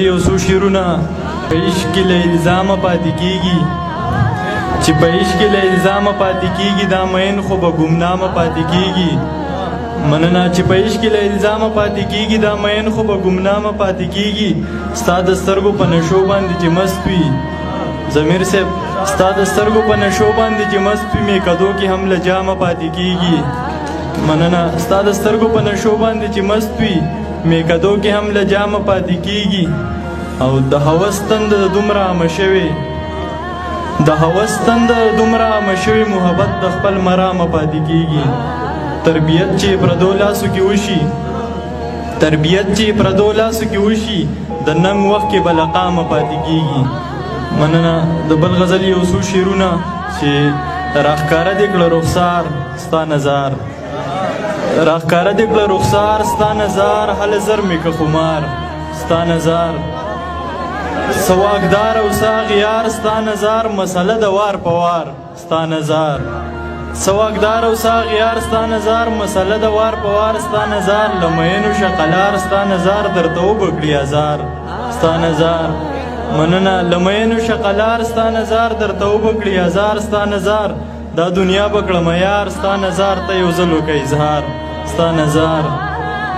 یو څو شعرونه په عشق کې له الزامه پاتې کېږي چې په عشق کې له الزامه پاتې کېږي دا مین خو به ګمنامه پاتې کېږي مننه چې په عشق کې له الزامه پاتې کېږي دا مین خو به ګمنامه پاتې کېږي ستا د سترګو په نشو باندې چې مست وي ضمیر صاحب ستا د سترګو په نشو باندې چې مست وي میکدو کې هم له جامه پاتې کېږي مننه ستا د سترګو په نشو باندې چې مست وي میکدو کې هم له جامه پاتې کېږي او د هوس تند دومره عامه شوې د هوس تند دومره عامه شوې محبت د خپل مرامه پاتې کېږي تربیت چې پردو لاسو کې وشي تربیت چې پردو لاسو کې وشي د ننګ وخت کې به له قامه پاتې کېږي مننه د بل غزل یو څو شعرونه چې راښکاره دې کړه رخسار ستا نظار راښکاره دې کړه رخسار ستا نظار هله زر مې که خمار ستا نظار څه واکدار او څه اغیار ستا نظار مسله د وار په وار ستا نظار څه واکدار او څه اغیار ستا نظار مسله د وار په وار ستا نظار له مینو شقلار ستا نظار درته وبکړي ازار ستا نظار مننه له مینو شقلار ستا نظار درته وبکړي ازار ستا نظار دا دنیا بکړه معیار ستا نظار ته یو ځل وکړه اظهار ستا نظار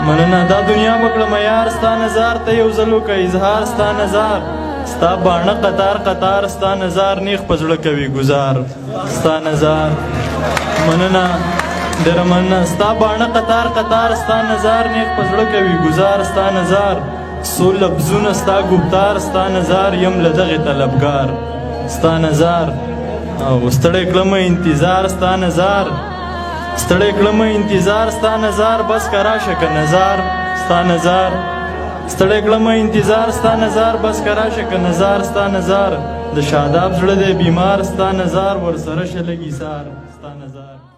مننه دا دنیا بکړه معیار ستا نظار ته یو ځل وکړه اظهار ستا نظار ستا باڼه قطار قطار ستا نظار نیغ په زړه کوي ګزار ستا نظار مننه ډېره مننه ستا باڼه قطار قطار ستا نظار نیغ په زړه کوي ګزار ستا نظار څو لفظونه ستا ګفتار ستا نظار یم له دغې طلبګار ستا نظار او ستړی کړمه انتظار ستا نظار ستړی کړمه انتظار ستا نظار بس که راشه که نظار ستا نظار ستړی کړمه انتظار ستا نظار بس که راشه که نظار ستا نظار د شاداب زړه دی بیمار ستا نظار ورسره شه لږ ایثار ستا نظار